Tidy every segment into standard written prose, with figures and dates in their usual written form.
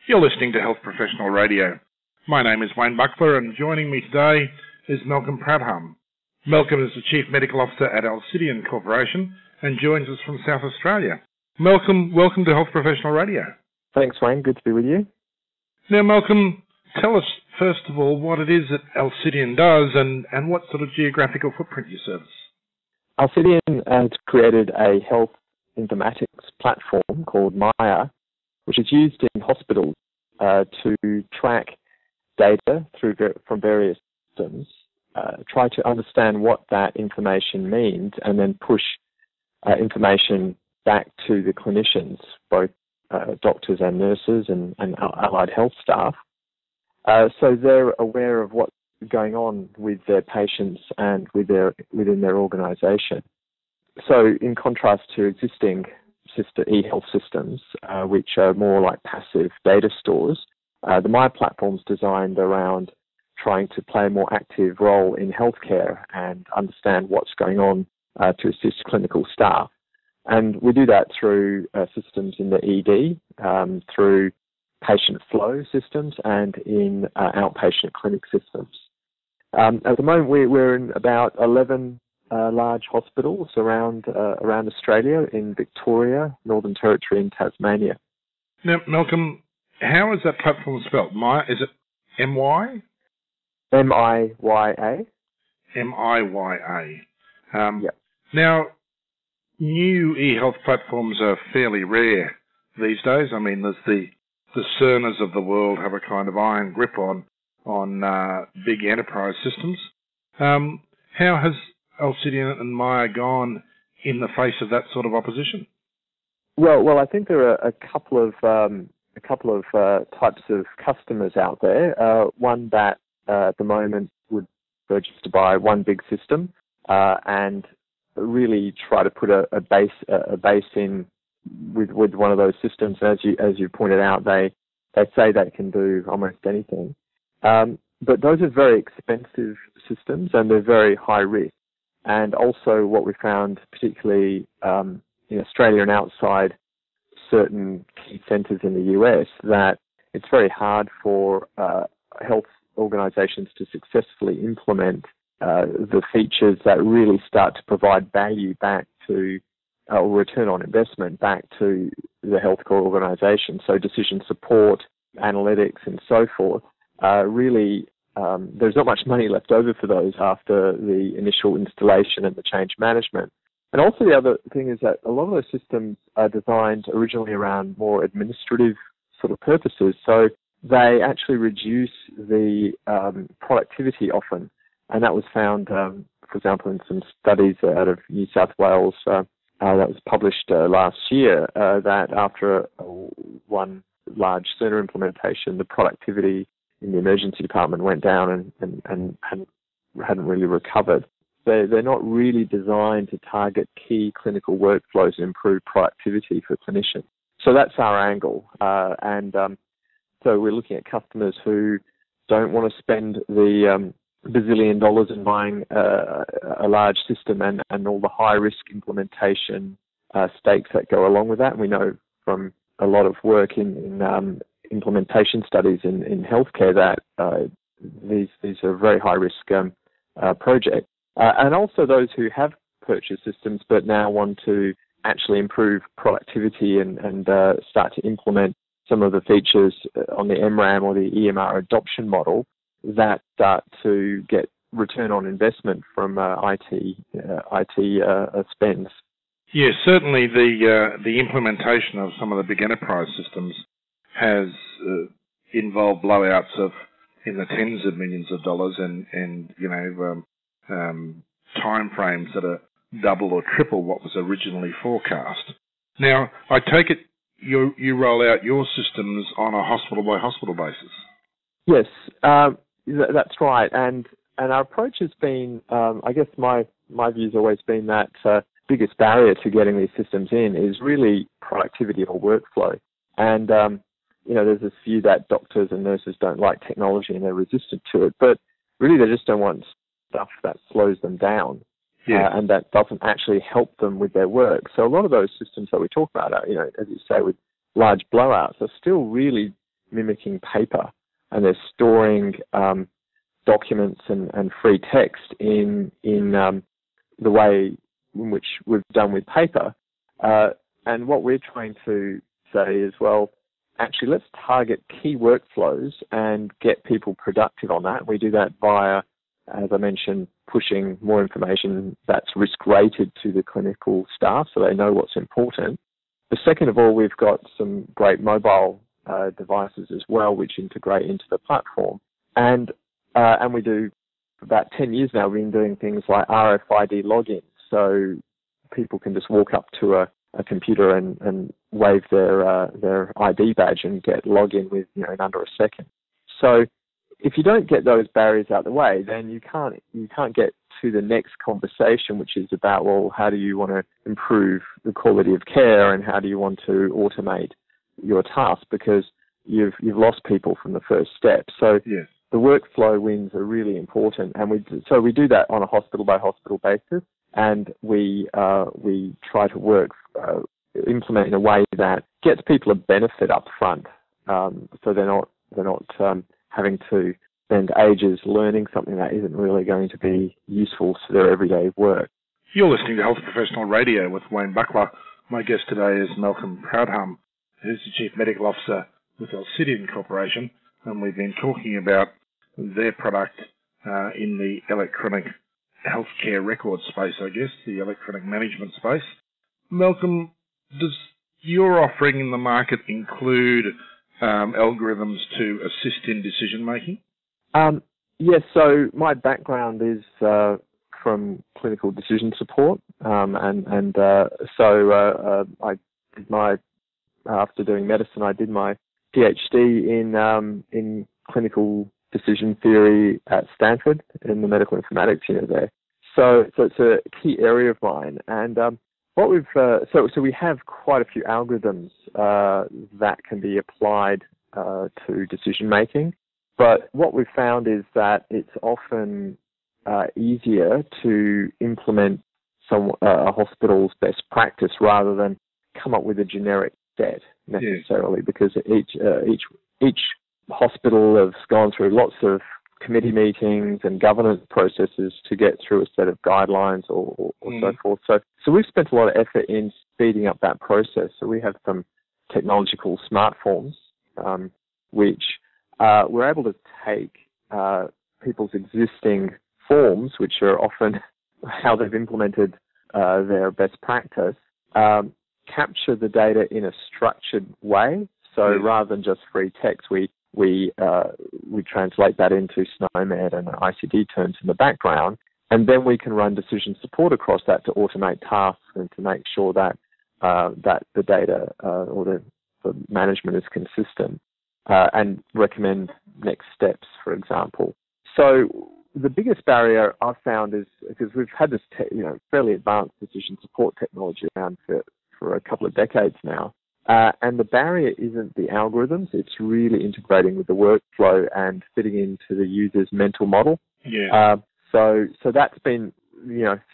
You're listening to Health Professional Radio. My name is Wayne Buckler, and joining me today is Malcolm Pradhan. Malcolm is the Chief Medical Officer at Alcidion Corporation and joins us from South Australia. Malcolm, welcome to Health Professional Radio. Thanks, Wayne. Good to be with you. Now, Malcolm, tell us, first of all, what it is that Alcidion does and what sort of geographical footprint you service. Alcidion has created a health informatics platform called Maya, which is used in hospitals to track data from various systems, try to understand what that information means, and then push information back to the clinicians, both doctors and nurses and allied health staff, so they're aware of what's going on with their patients and within their organisation. So in contrast to existing e-health systems, which are more like passive data stores, the Maya platform is designed around trying to play a more active role in healthcare and understand what's going on to assist clinical staff. And we do that through systems in the ED, through patient flow systems, and in outpatient clinic systems. At the moment, we're in about 11 large hospitals around Australia, in Victoria, Northern Territory, and Tasmania. Now, Malcolm, how is that platform spelled? Maya, is it M-Y? M-I-Y-A. M-I-Y-A. Yep. Now, new e-health platforms are fairly rare these days. I mean, there's the Cerners of the world have a kind of iron grip on big enterprise systems. How has Alcidion and Maya gone in the face of that sort of opposition? Well, I think there are a couple of types of customers out there. One that at the moment would urge us to buy one big system and really try to put a base in with one of those systems. As you pointed out, they say they can do almost anything. But those are very expensive systems and they're very high risk. And also what we found, particularly in Australia and outside certain key centres in the US, that it's very hard for health organisations to successfully implement the features that really start to provide value back to, or return on investment back to the healthcare organisation. So decision support, analytics and so forth, really there's not much money left over for those after the initial installation and the change management. And also the other thing is that a lot of those systems are designed originally around more administrative sort of purposes. So they actually reduce the productivity often. And that was found, for example, in some studies out of New South Wales that was published last year, that after one large Cerner implementation, the productivity in the emergency department went down and hadn't really recovered. They're not really designed to target key clinical workflows and improve productivity for clinicians. So that's our angle. So we're looking at customers who don't want to spend the bazillion dollars in buying a large system and all the high-risk implementation stakes that go along with that. And we know from a lot of work in implementation studies in healthcare that these are very high-risk projects. And also those who have purchased systems but now want to actually improve productivity and start to implement some of the features on the MRAM or the EMR adoption model that start to get return on investment from IT spends. Yes, certainly the implementation of some of the big enterprise systems has involved blowouts in the tens of millions of dollars and time frames that are double or triple what was originally forecast. Now, I take it you roll out your systems on a hospital-by-hospital basis. Yes, that's right. And our approach has been, I guess my view's always been that biggest barrier to getting these systems in is really productivity or workflow. And, there's this view that doctors and nurses don't like technology and they're resistant to it, but really they just don't want stuff that slows them down. Yeah. And that doesn't actually help them with their work. So a lot of those systems that we talk about, as you say, with large blowouts, are still really mimicking paper, and they're storing documents and free text in the way in which we've done with paper. And what we're trying to say is, well, actually, let's target key workflows and get people productive on that. We do that via, as I mentioned, pushing more information that's risk-rated to the clinical staff so they know what's important. But second of all, we've got some great mobile devices as well, which integrate into the platform. And we do, for about 10 years now, we've been doing things like RFID login. So people can just walk up to a computer and wave their ID badge and get login with, in under a second. So if you don't get those barriers out of the way, then you can't get to the next conversation, which is about, well, how do you want to improve the quality of care and how do you want to automate your task, because you've lost people from the first step. So yes. The workflow wins are really important, and we do that on a hospital by hospital basis, and we try to implement in a way that gets people a benefit up front, so they're not having to spend ages learning something that isn't really going to be useful to their everyday work. You're listening to Health Professional Radio with Wayne Buckler. My guest today is Malcolm Pradhan, who's the Chief Medical Officer with Alcidion Corporation, and we've been talking about their product in the electronic healthcare record space, I guess, the electronic management space. Malcolm, does your offering in the market include algorithms to assist in decision making? Yes, so my background is from clinical decision support, so I did after doing medicine, I did my PhD in clinical decision theory at Stanford in the Medical Informatics unit there. So it's a key area of mine, and what we've so we have quite a few algorithms that can be applied to decision making. But what we've found is that it's often easier to implement a hospital's best practice rather than come up with a generic set necessarily, because each hospital has gone through lots of committee meetings and governance processes to get through a set of guidelines or so forth. So we've spent a lot of effort in speeding up that process. So we have some technology called smart forms, which we're able to take people's existing forms, which are often how they've implemented their best practice, capture the data in a structured way. So rather than just free text, we translate that into SNOMED and ICD terms in the background, and then we can run decision support across that to automate tasks and to make sure that that the data or the management is consistent and recommend next steps, for example. So the biggest barrier I've found is because we've had this fairly advanced decision support technology around for a couple of decades now. And the barrier isn't the algorithms, it's really integrating with the workflow and fitting into the user's mental model. Yeah. So that's been,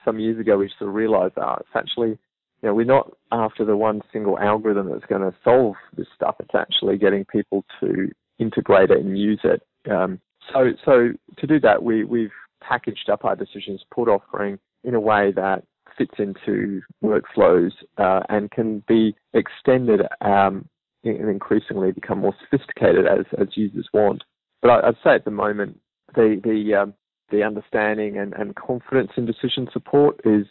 some years ago we sort of realized that it's actually, we're not after the one single algorithm that's going to solve this stuff. It's actually getting people to integrate it and use it. So to do that, we've packaged up our decision support offering in a way that fits into workflows and can be extended and increasingly become more sophisticated as users want. But I'd say at the moment the understanding and confidence in decision support is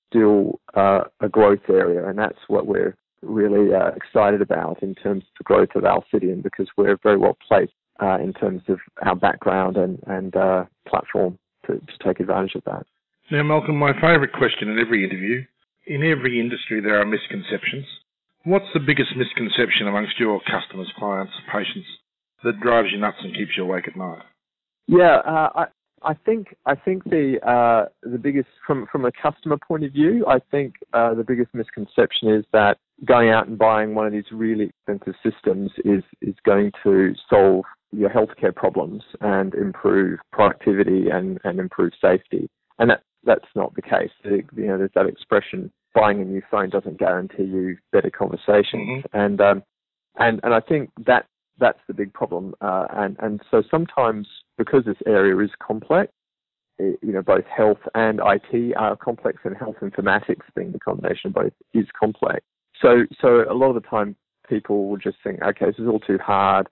still a growth area, and that's what we're really excited about in terms of the growth of Alcidion, because we're very well placed in terms of our background and platform to take advantage of that. Now, Malcolm, my favourite question in every interview, in every industry there are misconceptions. What's the biggest misconception amongst your customers, clients, patients that drives you nuts and keeps you awake at night? Yeah, I think the biggest, from a customer point of view, I think the biggest misconception is that going out and buying one of these really expensive systems is going to solve your healthcare problems and improve productivity and improve safety. And that's not the case. There's that expression, buying a new phone doesn't guarantee you better conversations. And I think that that's the big problem. And so sometimes, because this area is complex, both health and IT are complex, and health informatics, being the combination of both, is complex. So a lot of the time people will just think, okay, this is all too hard,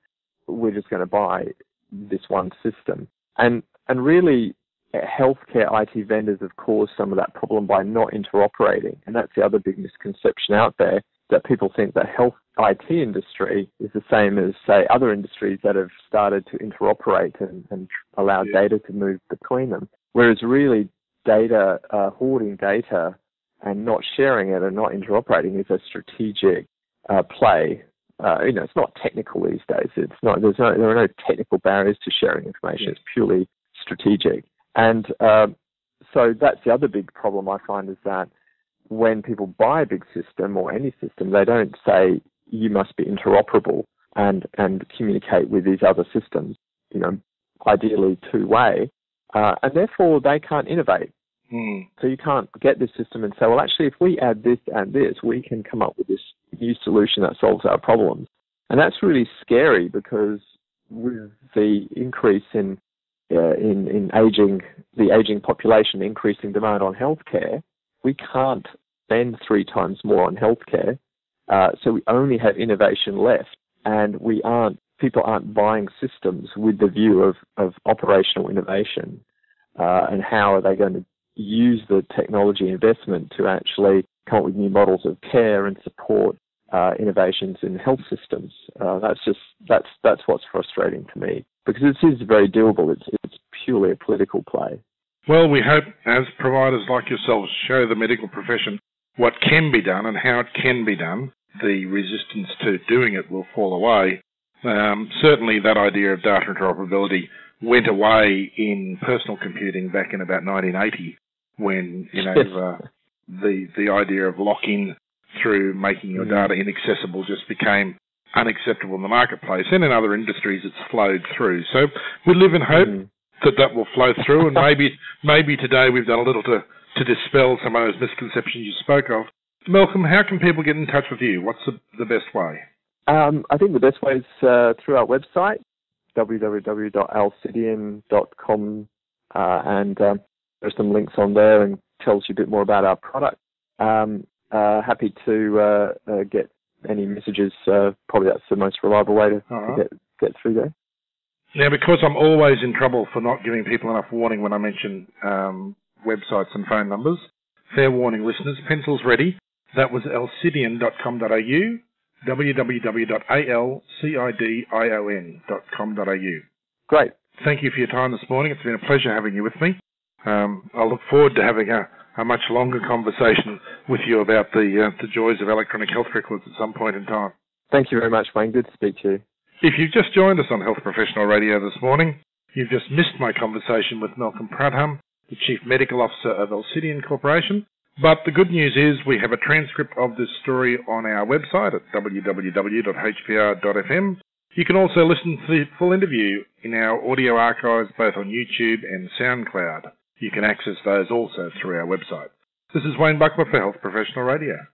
we're just going to buy this one system. And really, healthcare IT vendors have caused some of that problem by not interoperating. And that's the other big misconception out there, that people think the health IT industry is the same as, say, other industries that have started to interoperate and allow data to move between them. Whereas really, hoarding data and not sharing it and not interoperating is a strategic play. It's not technical these days. There are no technical barriers to sharing information. It's purely strategic. And so that's the other big problem I find, is that when people buy a big system or any system, they don't say you must be interoperable and communicate with these other systems, ideally two-way, and therefore they can't innovate. So you can't get this system and say, well, actually, if we add this and this, we can come up with this new solution that solves our problems. And that's really scary, because with the increase in the aging population, increasing demand on healthcare, we can't spend 3 times more on healthcare. So we only have innovation left, and people aren't buying systems with the view of operational innovation, and how are they going to use the technology investment to actually come up with new models of care and support innovations in health systems. That's what's frustrating to me, because this is very doable. It's purely a political play. Well, we hope, as providers like yourselves show the medical profession what can be done and how it can be done, the resistance to doing it will fall away. Certainly that idea of data interoperability went away in personal computing back in about 1980, when the idea of lock-in through making your data inaccessible just became unacceptable in the marketplace, and in other industries it's flowed through. So we live in hope that will flow through, and maybe today we've done a little to dispel some of those misconceptions you spoke of. Malcolm, how can people get in touch with you? What's the best way? I think the best way is through our website, www.alcidion.com, and there's some links on there and tells you a bit more about our product. Happy to get any messages. Probably that's the most reliable way to get through there. Now, because I'm always in trouble for not giving people enough warning when I mention websites and phone numbers, fair warning, listeners, pencils ready. That was alcidion.com.au, www.alcidion.com.au. Great. Thank you for your time this morning. It's been a pleasure having you with me. I look forward to having a much longer conversation with you about the joys of electronic health records at some point in time. Thank you very much, Wayne. Good to speak to you. If you've just joined us on Health Professional Radio this morning, you've just missed my conversation with Malcolm Pradhan, the Chief Medical Officer of Alcidion Corporation. But the good news is we have a transcript of this story on our website at www.hpr.fm. You can also listen to the full interview in our audio archives both on YouTube and SoundCloud. You can access those also through our website. This is Wayne Buckler for Health Professional Radio.